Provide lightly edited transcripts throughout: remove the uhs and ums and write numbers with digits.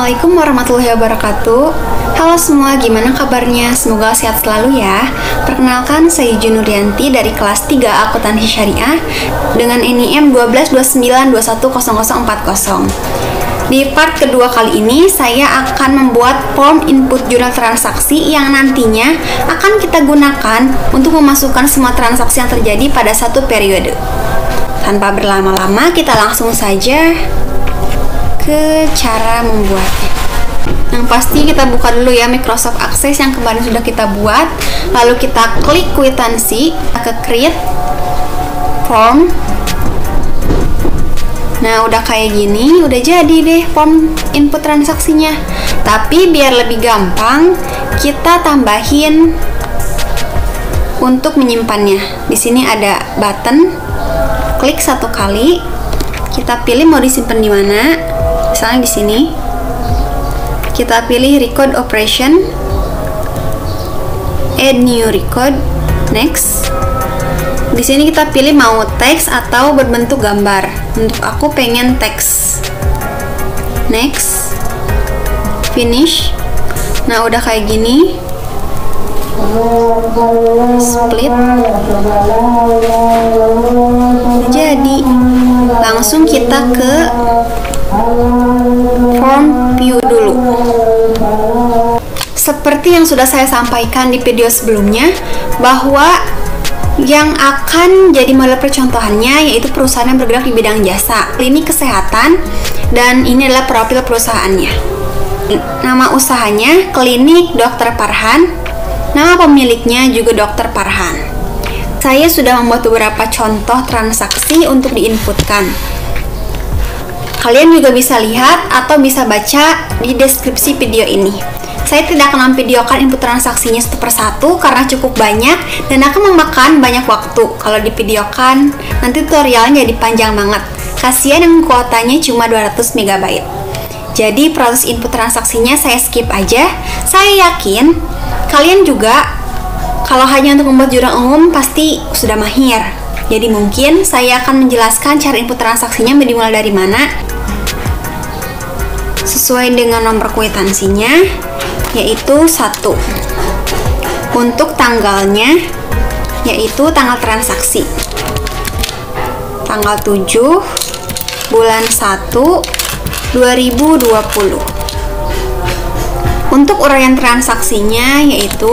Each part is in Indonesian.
Assalamualaikum warahmatullahi wabarakatuh. Halo semua, gimana kabarnya? Semoga sehat selalu ya. Perkenalkan, saya Junurianti dari kelas 3 Akuntansi Syariah dengan NIM 1229210040. Di part kedua kali ini, saya akan membuat form input jurnal transaksi yang nantinya akan kita gunakan untuk memasukkan semua transaksi yang terjadi pada satu periode. Tanpa berlama-lama, kita langsung saja ke cara membuatnya. Yang pasti kita buka dulu ya Microsoft Access yang kemarin sudah kita buat. Lalu kita klik kwitansi, ke create form. Nah, udah kayak gini, udah jadi deh form input transaksinya. Tapi biar lebih gampang, kita tambahin untuk menyimpannya. Di sini ada button, klik satu kali, kita pilih mau disimpan di mana. Misalnya di sini, kita pilih record operation, add new record, next. Di sini kita pilih mau teks atau berbentuk gambar. Untuk aku pengen teks. Next, finish. Nah, udah kayak gini. Split. Jadi, langsung kita ke form view dulu. Seperti yang sudah saya sampaikan di video sebelumnya, bahwa yang akan jadi model percontohannya yaitu perusahaan yang bergerak di bidang jasa, klinik kesehatan, dan ini adalah profil perusahaannya. Nama usahanya Klinik Dr. Farhan, nama pemiliknya juga Dr. Farhan. Saya sudah membuat beberapa contoh transaksi untuk diinputkan. Kalian juga bisa lihat atau bisa baca di deskripsi video ini. Saya tidak akan memvideokan input transaksinya satu persatu karena cukup banyak dan akan memakan banyak waktu. Kalau divideokan, nanti tutorialnya jadi panjang banget. Kasihan yang kuotanya cuma 200 MB. Jadi proses input transaksinya saya skip aja. Saya yakin kalian juga kalau hanya untuk membuat jurnal umum pasti sudah mahir. Jadi mungkin saya akan menjelaskan cara input transaksinya dimulai dari mana sesuai dengan nomor kwitansinya, yaitu 1. Untuk tanggalnya, yaitu tanggal transaksi, tanggal 7 bulan 1 2020. Untuk uraian transaksinya, yaitu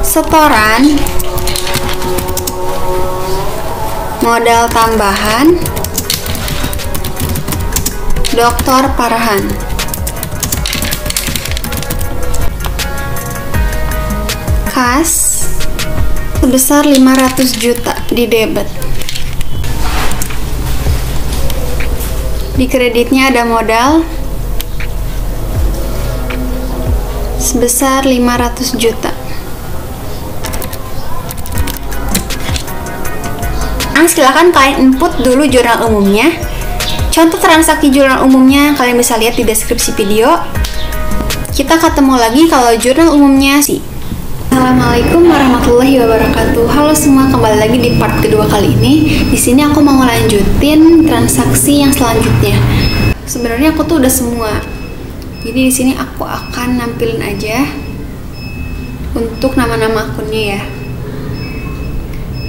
setoran, modal tambahan, Dr. Farhan. Kas sebesar 500 juta di debit. Di kreditnya ada modal sebesar 500 juta. Nah, silakan kalian input dulu jurnal umumnya. Contoh transaksi jurnal umumnya kalian bisa lihat di deskripsi video. Kita ketemu lagi kalau jurnal umumnya sih. Assalamualaikum warahmatullahi wabarakatuh. Halo semua, kembali lagi di part kedua kali ini. Di sini aku mau lanjutin transaksi yang selanjutnya. Sebenarnya aku tuh udah semua. Jadi di sini aku akan nampilin aja untuk nama-nama akunnya ya.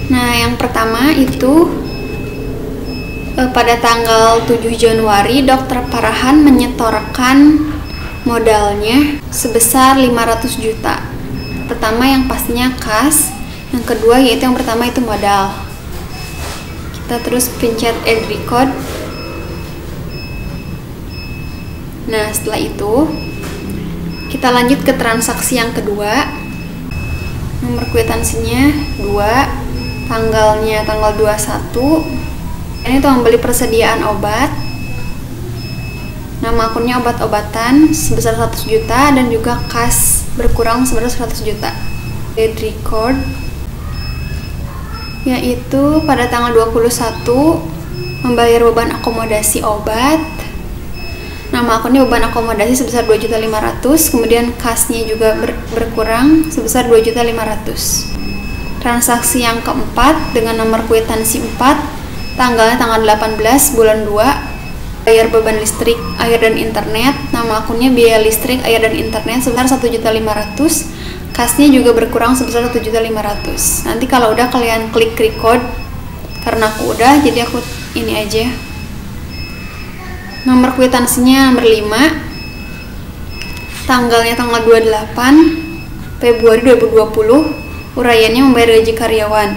Nah, yang pertama itu pada tanggal 7 Januari Dr. Farhan menyetorkan modalnya sebesar 500 juta. Pertama yang pastinya kas, yang kedua yaitu yang pertama itu modal. Kita terus pencet add record. Nah, setelah itu kita lanjut ke transaksi yang kedua. Nomor kwitansinya 2, tanggalnya tanggal 21. Ini tuh membeli persediaan obat. Nama akunnya obat-obatan sebesar 100 juta dan juga kas berkurang sebesar 100 juta. Add record yaitu pada tanggal 21 membayar beban akomodasi obat. Nama akunnya beban akomodasi sebesar 2.500.000, kemudian kasnya juga berkurang sebesar 2.500.000. Transaksi yang keempat dengan nomor kwitansi 4, tanggalnya tanggal 18 bulan 2 Bayar beban listrik, air dan internet. Nama akunnya biaya listrik, air dan internet sebesar 1.500.000. Kasnya juga berkurang sebesar 1.500.000. Nanti kalau udah kalian klik record. Karena aku udah, jadi aku ini aja. Nomor kwitansinya nomor 5. Tanggalnya tanggal 28 Februari 2020. Uraiannya membayar gaji karyawan.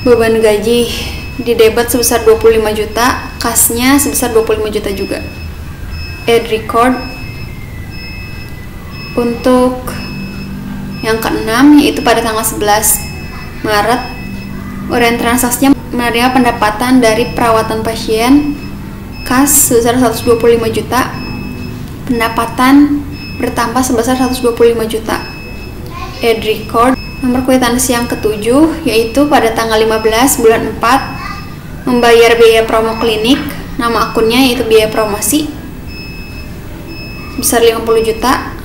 Beban gaji didebat sebesar 25 juta, kasnya sebesar 25 juta juga. Add record. Untuk yang keenam, yaitu pada tanggal 11 Maret, uraian transaksinya menerima pendapatan dari perawatan pasien, kas sebesar 125 juta, pendapatan bertambah sebesar 125 juta. Add record. Nomor kwitansi yang ketujuh, yaitu pada tanggal 15 bulan 4, membayar biaya promo klinik. Nama akunnya yaitu biaya promosi sebesar 50 juta.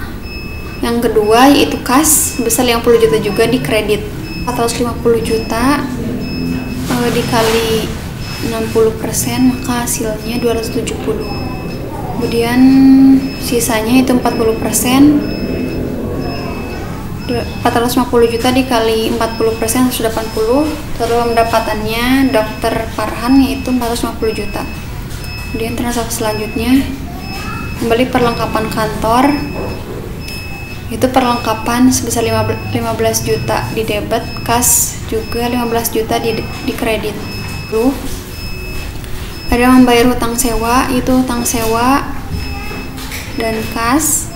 Yang kedua yaitu kas sebesar 50 juta juga di kredit. 450 juta dikali 60%, maka hasilnya 270. Kemudian sisanya itu 40%. 450 juta dikali 40% 180. Total pendapatannya Dr. Farhan yaitu 450 juta. Kemudian transaksi selanjutnya kembali perlengkapan kantor, itu perlengkapan sebesar 15 juta di debit, kas juga 15 juta di kredit. Lalu ada membayar hutang sewa, itu hutang sewa dan kas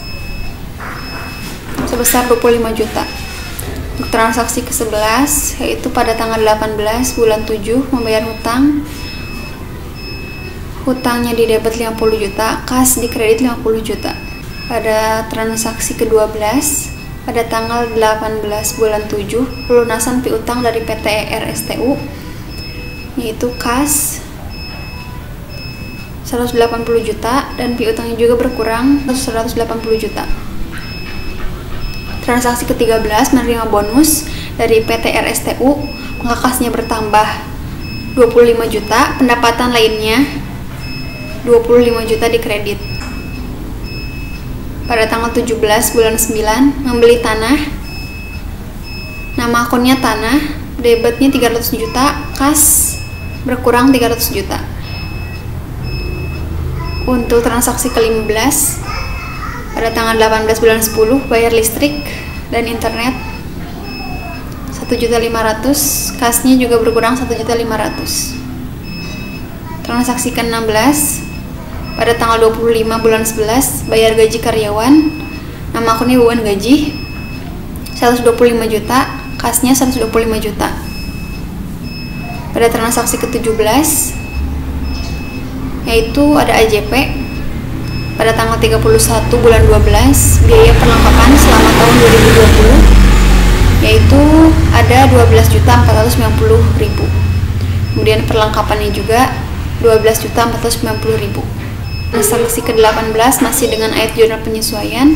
sebesar 25 juta. Untuk transaksi ke-11, yaitu pada tanggal 18 bulan 7 membayar hutang. Hutangnya di debit 50 juta, kas di kredit 50 juta. Pada transaksi ke-12, pada tanggal 18 bulan 7 pelunasan piutang dari PT RSTU, yaitu kas 180 juta dan piutangnya juga berkurang 180 juta. Transaksi ke-13 menerima bonus dari PT RSTU, maka kasnya bertambah 25 juta, pendapatan lainnya 25 juta di kredit. Pada tanggal 17 bulan 9 membeli tanah. Nama akunnya tanah, debitnya 300 juta, kas berkurang 300 juta. Untuk transaksi ke-15 pada tanggal 18 bulan 10 bayar listrik dan internet 1.500.000, kasnya juga berkurang 1.500.000. Transaksi ke-16 pada tanggal 25 bulan 11 bayar gaji karyawan. Nama akunnya beban gaji 125 juta, kasnya 125 juta. Pada transaksi ke-17 yaitu ada AJP pada tanggal 31 bulan 12 biaya perlengkapan selama tahun 2020, yaitu ada 12.490.000. Kemudian perlengkapannya juga 12.490.000. Transaksi ke-18 masih dengan ayat jurnal penyesuaian,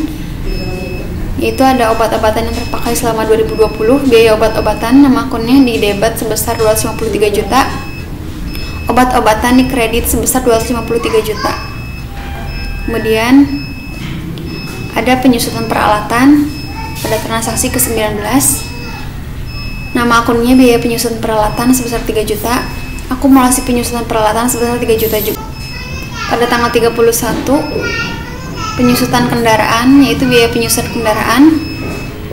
yaitu ada obat-obatan yang terpakai selama 2020. Biaya obat-obatan nama akunnya di debit sebesar 253 juta, obat-obatan di kredit sebesar 253 juta. Kemudian ada penyusutan peralatan pada transaksi ke-19. Nama akunnya biaya penyusutan peralatan sebesar 3 juta, akumulasi penyusutan peralatan sebesar 3 juta juga. Pada tanggal 31 penyusutan kendaraan, yaitu biaya penyusutan kendaraan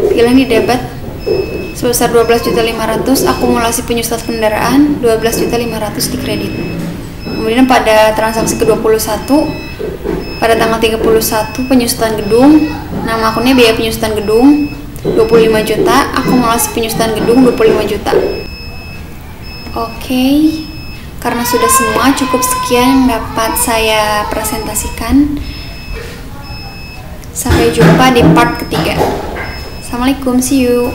pilihan di debit sebesar 12.500.000, akumulasi penyusutan kendaraan 12.500.000 di kredit. Kemudian pada transaksi ke-21 pada tanggal 31 penyusutan gedung, nama akunnya biaya penyusutan gedung 25 juta, akumulasi penyusutan gedung 25 juta. Oke, karena sudah semua, cukup sekian yang dapat saya presentasikan. Sampai jumpa di part ketiga. Assalamualaikum, see you.